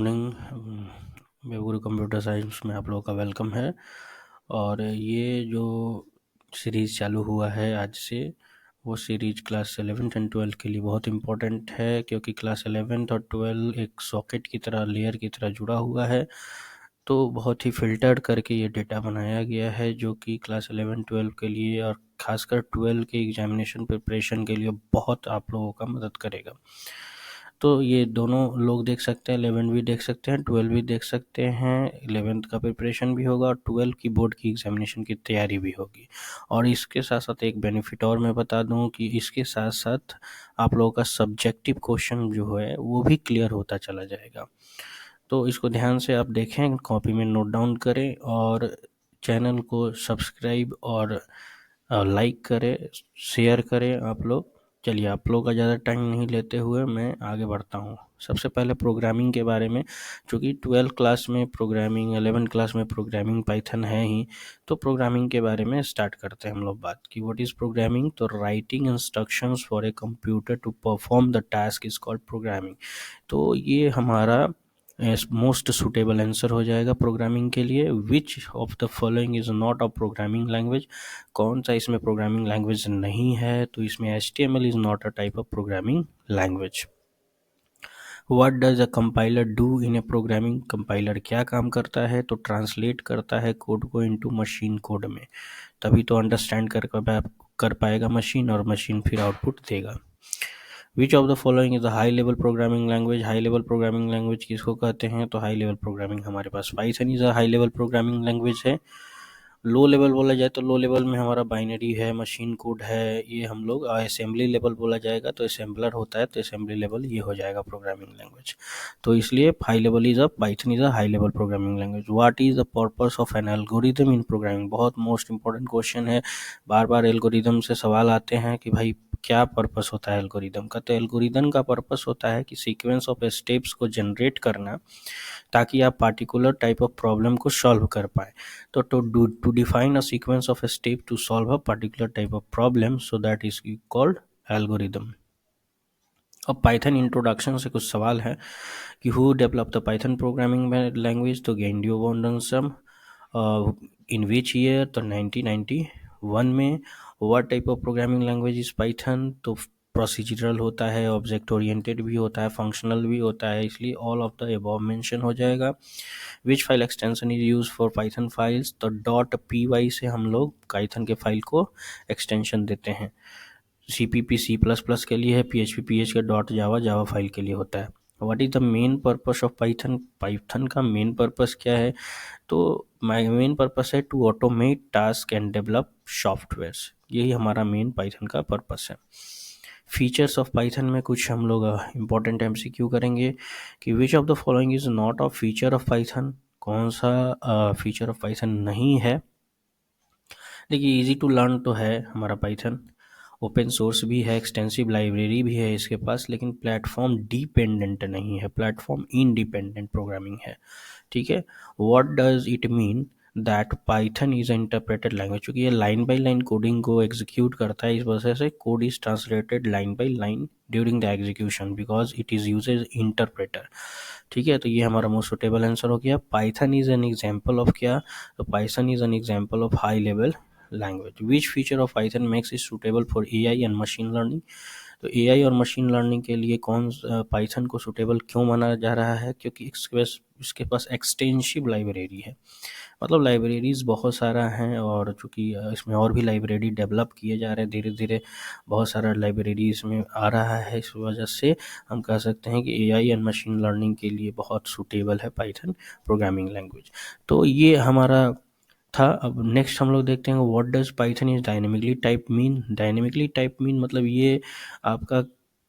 Morning गुरु computer science में आप लोगों का वेलकम है। और ये जो सीरीज़ चालू हुआ है आज से, वो series class 11th and 12th के लिए बहुत इम्पोर्टेंट है, क्योंकि क्लास 11th और 12 एक सॉकेट की तरह, लेयर की तरह जुड़ा हुआ है। तो बहुत ही फिल्टर्ड करके ये डेटा बनाया गया है, जो कि क्लास 11 12 के लिए और ख़ासकर 12 के एग्जामिनेशन प्रिपरेशन के लिए बहुत आप लोगों का मदद करेगा। तो ये दोनों लोग देख सकते हैं, 11 भी देख सकते हैं, 12 भी देख सकते हैं। 11th का प्रिपरेशन भी होगा और 12 की बोर्ड की एग्जामिनेशन की तैयारी भी होगी। और इसके साथ साथ एक बेनिफिट और मैं बता दूं कि इसके साथ साथ आप लोगों का सब्जेक्टिव क्वेश्चन जो है वो भी क्लियर होता चला जाएगा। तो इसको ध्यान से आप देखें, कॉपी में नोट डाउन करें और चैनल को सब्सक्राइब और लाइक करें, शेयर करें आप लोग। चलिए, आप लोग का ज़्यादा टाइम नहीं लेते हुए मैं आगे बढ़ता हूँ। सबसे पहले प्रोग्रामिंग के बारे में, चूँकि 12th क्लास में प्रोग्रामिंग, 11th क्लास में प्रोग्रामिंग पाइथन है ही, तो प्रोग्रामिंग के बारे में स्टार्ट करते हैं हम लोग बात की। What is programming? तो writing instructions for a computer to perform the task is called programming. तो ये हमारा मोस्ट सुटेबल आंसर हो जाएगा प्रोग्रामिंग के लिए। विच of the following is not a programming language? कौन सा इसमें प्रोग्रामिंग लैंग्वेज नहीं है? तो इसमें HTML is not a type of programming language. What does a compiler do in A programming? Compiler क्या काम करता है? तो ट्रांसलेट करता है कोड को इनटू मशीन कोड में, तभी तो अंडरस्टैंड कर पाएगा मशीन, और मशीन फिर आउटपुट देगा। Which of the following is the high level programming language? High level programming language किसको कहते हैं? तो हाई लेवल प्रोग्रामिंग हमारे पास Python is a high level programming language है। लो लेवल बोला जाए तो लो लेवल में हमारा बाइनरी है, मशीन कोड है, ये हम लोग असेंबली लेवल बोला जाएगा तो असेंबलर होता है, तो असेंबली लेवल ये हो जाएगा प्रोग्रामिंग लैंग्वेज। तो इसलिए high level is a Python is a high level programming language. What is the purpose of N algorithm in programming? बहुत मोस्ट इंपॉर्टेंट क्वेश्चन है। बार बार एल्गोरिदम से सवाल आते हैं कि भाई क्या पर्पस होता है एल्गोरिदम का? तो एल्गोरिदम का पर्पस होता है कि सीक्वेंस ऑफ स्टेप्स को जनरेट करना, ताकि आप पार्टिकुलर टाइप ऑफ प्रॉब्लम को सॉल्व कर पाए। तो to define a sequence of step to solve a particular type of problem, so that is called algorithm. अब पाइथन इंट्रोडक्शन से कुछ सवाल है कि who develop the Python programming language? तो Guido van Rossum. In which year? तो 1991 में। What type of programming language is Python? तो प्रोसीजरल होता है, ऑब्जेक्ट ओरिएंटेड भी होता है, फंक्शनल भी होता है, इसलिए all of the above mention हो जाएगा। Which file extension is use for Python files? तो .py से हम लोग पाइथन के फाइल को एक्सटेंशन देते हैं। CPP C++ के लिए है, PHP PH का .java फाइल के लिए होता है। What is the main purpose of Python? Python का मेन पर्पस क्या है? तो मेन पर्पस है to automate task and develop softwares, यही हमारा मेन पाइथन का पर्पस है। फीचर्स ऑफ पाइथन में कुछ हम लोग इम्पोर्टेंट MCQ करेंगे कि which of the following is not a feature of Python? कौन सा फीचर ऑफ पाइथन नहीं है? देखिए, इजी टू लर्न तो है हमारा पाइथन, ओपन सोर्स भी है, एक्सटेंसिव लाइब्रेरी भी है इसके पास, लेकिन प्लेटफॉर्म डिपेंडेंट नहीं है, प्लेटफॉर्म इंडिपेंडेंट प्रोग्रामिंग है। ठीक है। What does it mean that Python is interpreted language? क्योंकि ये लाइन बाई लाइन कोडिंग को एग्जीक्यूट करता है, इस वजह से code is translated line by line during the execution, because it is usage interpreter. ठीक है, तो ये हमारा मोस्ट सुटेबल आंसर हो गया। Python is an example of क्या? तो Python is an example of high level language. Which feature of Python makes it suitable for AI and machine learning? तो AI और मशीन लर्निंग के लिए कौन Python को सुटेबल क्यों माना जा रहा है? क्योंकि इसके पास एक्सटेंसिव लाइब्रेरी है, मतलब लाइब्रेरीज बहुत सारा हैं, और चूँकि इसमें और भी लाइब्रेरी डेवलप किए जा रहे हैं धीरे धीरे, बहुत सारा लाइब्रेरी इसमें आ रहा है, इस वजह से हम कह सकते हैं कि AI एंड मशीन लर्निंग के लिए बहुत सुटेबल है पाइथन प्रोग्रामिंग लैंग्वेज। तो ये हमारा था। अब नेक्स्ट हम लोग देखते हैं what does Python is dynamically type mean? Dynamically type mean मतलब ये आपका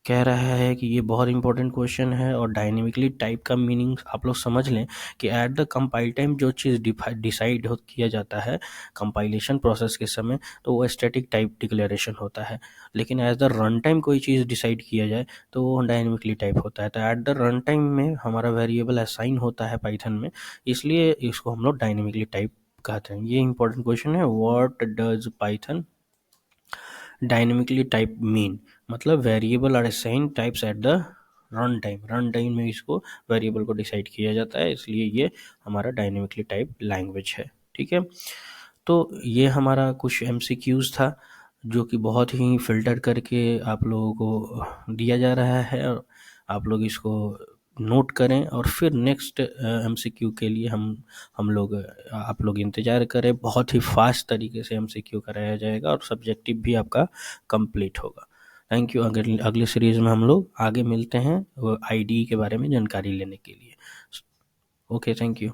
कह रहा है कि ये बहुत इंपॉर्टेंट क्वेश्चन है, और डायनेमिकली टाइप का मीनिंग आप लोग समझ लें कि एट द कंपाइल टाइम जो चीज़ डिसाइड किया जाता है कंपाइलेशन प्रोसेस के समय, तो वो स्टैटिक टाइप डिक्लेरेशन होता है, लेकिन एज द रन टाइम कोई चीज़ डिसाइड किया जाए तो वो डायनेमिकली टाइप होता है। तो एट द रन टाइम में हमारा वेरिएबल असाइन होता है पाइथन में, इसलिए इसको हम लोग डायनेमिकली टाइप कहते हैं। ये इंपॉर्टेंट क्वेश्चन है। What does Python dynamically type mean? मतलब variable are assign types at the run time में इसको वेरिएबल को डिसाइड किया जाता है, इसलिए ये हमारा डायनेमिकली टाइप लैंग्वेज है। ठीक है, तो ये हमारा कुछ MCQs था जो कि बहुत ही फ़िल्टर करके आप लोगों को दिया जा रहा है, और आप लोग इसको नोट करें और फिर नेक्स्ट MCQ के लिए हम लोग आप लोग इंतज़ार करें। बहुत ही फास्ट तरीके से MCQ कराया जाएगा और सब्जेक्टिव भी आपका कंप्लीट होगा। Thank you. अगले सीरीज़ में हम लोग आगे मिलते हैं IDE के बारे में जानकारी लेने के लिए। Okay, thank you.